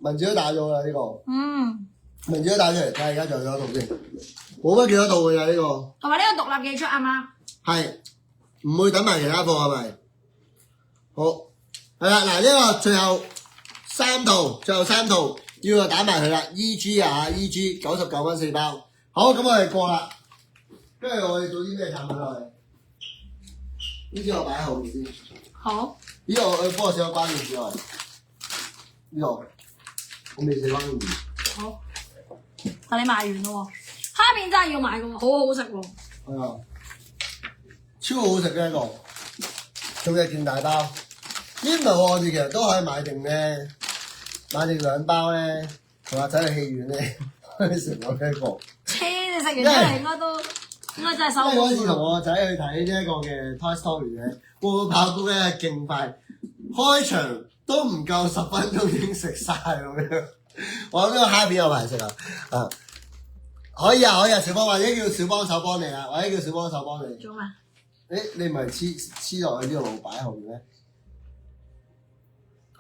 文字都打咗啦呢個。嗯。文字都打出嚟，睇下而家仲有幾多度先。冇乜幾多度嘅咋呢個。同埋呢個獨立寄出啱嗎？係，唔會等埋其他貨係咪？好，係啦，嗱呢個最後3套，最後3套要打埋佢啦。EG 啊 ，EG 99蚊4包。好，咁我哋過啦。跟住我哋做啲咩產品落去？呢啲我擺喺後面先。好。呢個我幫我寫個關鍵字落嚟。呢個我未寫關鍵字。好。但你賣完咯喎，蝦片真係要買嘅喎，好好食喎。係啊，超好食嘅一個，仲有件大包。呢唔係喎，我哋其實都可以買定咧，買定2包咧，同阿仔去戲院咧可以食到呢一個。你食完出嚟應該真係收工。因為嗰次同我個仔去睇呢一個嘅 Toy Story 咧，個跑步咧係勁快，開場都唔夠10分鐘已經食晒咁樣。我諗呢個蝦片有排食啊！啊，可以啊，小幫或者叫小幫手幫你啊，或者叫小幫手幫你。做咩？你唔係黐落去呢度擺後面咩？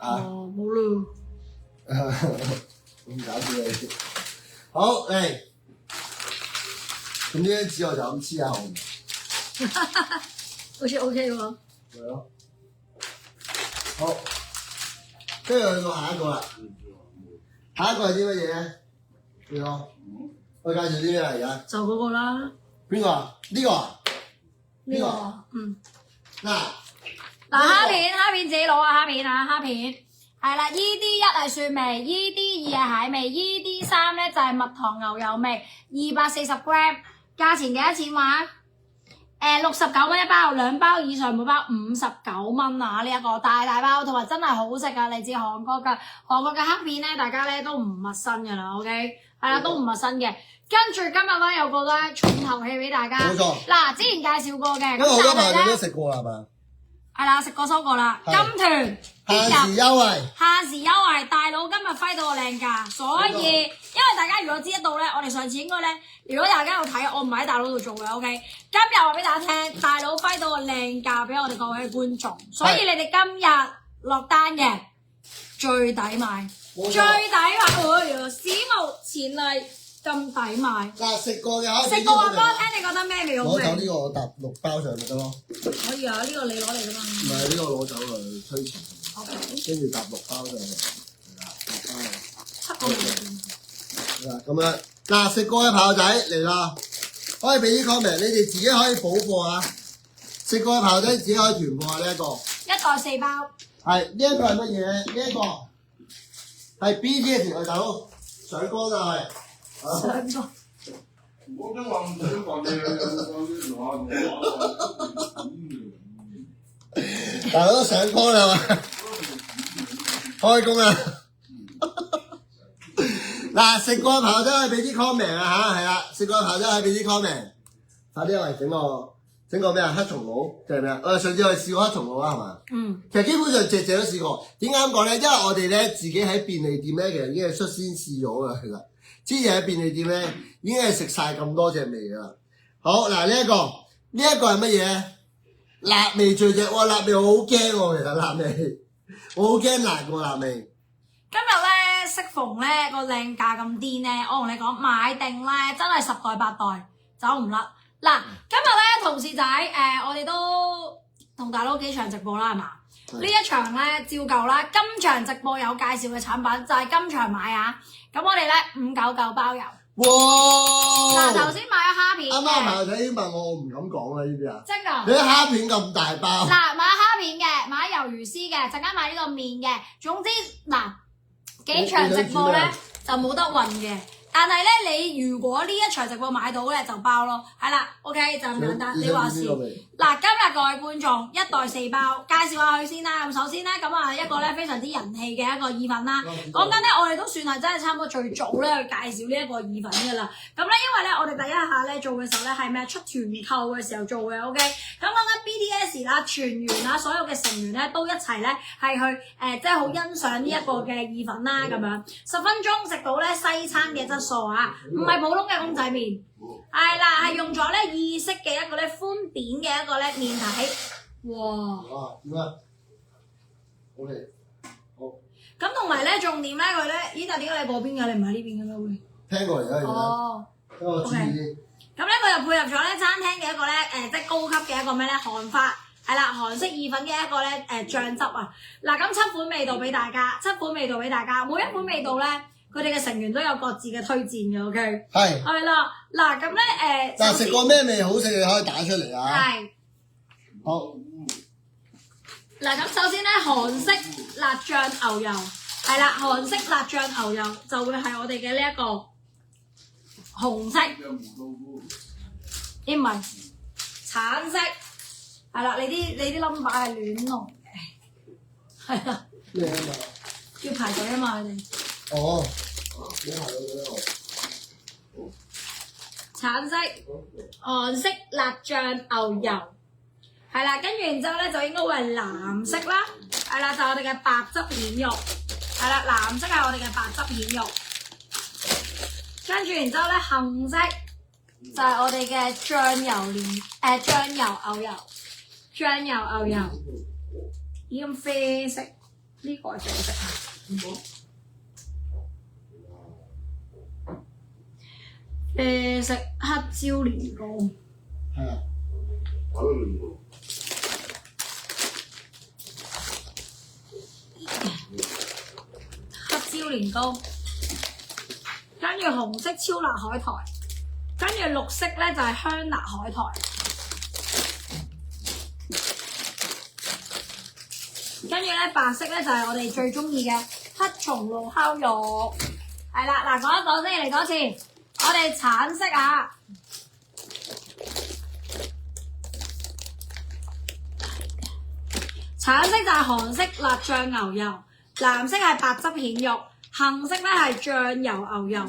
哦，冇咯。咁搞笑你。好嚟，咁呢張紙我就咁黐喺後面。好似 OK 喎。係咯。好，跟住去到下一個啦。下一個係啲乜嘢咧？邊個？我介紹啲咩啊？而家就嗰個啦。邊個啊？呢個啊？呢個嗱蝦片自己攞啊！蝦片係啦，ED1係蒜味，ED2係蟹味，ED3咧就係蜜糖牛油味，240 gram， 價錢幾多錢話？69蚊一包，2包以上每包59蚊啊！呢一個大包，同埋真係好食噶，嚟自韓國嘅蝦片咧，大家咧都唔陌生噶啦 ，OK， 係啦，都唔陌生嘅。跟住今日咧有個咧重頭戲俾大家，冇錯。嗱，之前介紹過嘅，因為好多朋友都咧食過啦，係嘛？係啦，食過收過啦，金團限時優惠，限時優惠，大佬今日揮到個靚價，所以因為大家如果知得到咧，我哋上次應該咧，如果大家有睇，我唔係喺大佬度做嘅 ，OK， 今日話俾大家聽，大佬揮到個靚價俾我哋各位觀眾，所以你哋今日落單嘅最抵買，最抵買，史無前例。咁抵買嗱，食過嘅食過話俾我聽，你覺得咩味好味？攞走呢個我搭6包上咪得咯。可以啊，呢個你攞嚟㗎嘛。唔係呢個攞走嚟推前。OK。跟住搭6包上去，係啦，6包。7個味。係啦，咁樣嗱，食過嘅炮仔嚟啦，可以俾啲 comment，你哋自己可以補貨啊。食過嘅炮仔自己可以囤貨啊，呢一個。1袋4包。係呢一個係乜嘢？呢一個係 BTS 嘅大佬上光就係。上過。我都話唔想講你大佬都上光啦嘛，開工啦！嗱，食過嘅朋友都可以俾啲 comment 啊嚇，係啦，食過嘅朋友都可以俾啲 comment。快啲嚟整個咩啊？黑松露定係咩啊？我哋上次我哋試過黑松露啦，係嘛？嗯。其實基本上隻都試過。點解咁講咧？因為我哋咧自己喺便利店咧，其實已經係率先試咗噶，其實。之前喺便利店咧，已經係食晒咁多隻味噶啦。好嗱，呢一個係乜嘢？辣味最正，哇！辣味我好驚喎，其實辣味，我好驚辣喎辣味。今日咧適逢咧個靚價咁癲咧，我同你講買定咧真係10袋8袋走唔甩。嗱，今日咧同事仔我哋都同大佬幾場直播啦，係嘛？呢一場咧照舊啦，今場直播有介紹嘅產品就係今場買啊！咁我哋咧599包郵。哇！嗱，頭先買咗蝦片嘅。啱啱朋友仔已經問我唔敢講啦，呢啲啊。真㗎？你啲蝦片咁大包。嗱，買蝦片嘅，買魷魚絲嘅，陣間買呢個麵嘅。總之嗱，幾場直播咧就冇得運嘅。但係咧，你如果呢一場直播買到咧，就包咯。係啦 ，OK 就咁簡單。你話事。嗱，今日各位觀眾1袋4包，介紹下佢先啦。咁首先咧，咁啊一個咧非常之人氣嘅一個意粉啦。講緊咧，我哋都算係真係差唔多最早咧去介紹呢一個意粉㗎啦。咁咧，因為咧我哋第一下咧做嘅時候咧係咩出團購嘅時候做嘅 ，OK。咁講緊 BTS 啦，全員啦，所有嘅成員咧都一齊咧係去即係好欣賞呢一個嘅意粉啦，咁樣10分鐘食到咧西餐嘅質素啊，唔係普通嘅公仔麵。係啦，係用咗咧意式嘅一個咧寬扁嘅一個咧麵體，哇！哇，點啊？OK，好。咁同埋咧，重點咧佢咧，咦？但係點解你嗰邊嘅？你唔喺呢邊嘅咩會？聽過嚟啦，而哦。家等我注意啲。咁咧佢又配合咗咧餐廳嘅一個咧即係高級嘅一個咩咧韓法係啦韓式意粉嘅一個咧醬汁啊。嗱咁7款味道俾大家，每一款味道咧佢哋嘅成員都有各自嘅推薦嘅 ，OK？ 係。係啦，嗱咁咧嗱食過咩味好食你可以打出嚟啊！係。好。嗱咁首先咧韓式辣醬牛油係啦，韓式辣醬牛油就會係我哋嘅呢一個紅色，唔係橙色，係啦，你啲 number 係亂龍嘅，係啦，咩啊嘛？要排隊啊嘛，佢哋。哦，你排到幾多號？橙色、韓式辣醬牛油，係啦，跟住然之後咧就應該會係藍色啦，係啦，就係我哋嘅白汁蜆肉，係啦，藍色係我哋嘅白汁蜆肉，跟住然之後咧杏色就係我哋嘅醬油牛油，依咁啡色，呢個係啡色啊，啡色黑椒年糕，係啊。黑椒年糕，跟住紅色超辣海苔，跟住綠色咧就係香辣海苔，跟住咧白色咧就係我哋最中意嘅黑松露烤肉，係啦，嗱講一講先，嚟多次，我哋橙色啊，橙色就係韓式辣醬牛油，藍色係白汁蜆肉，杏色咧係醬油牛油。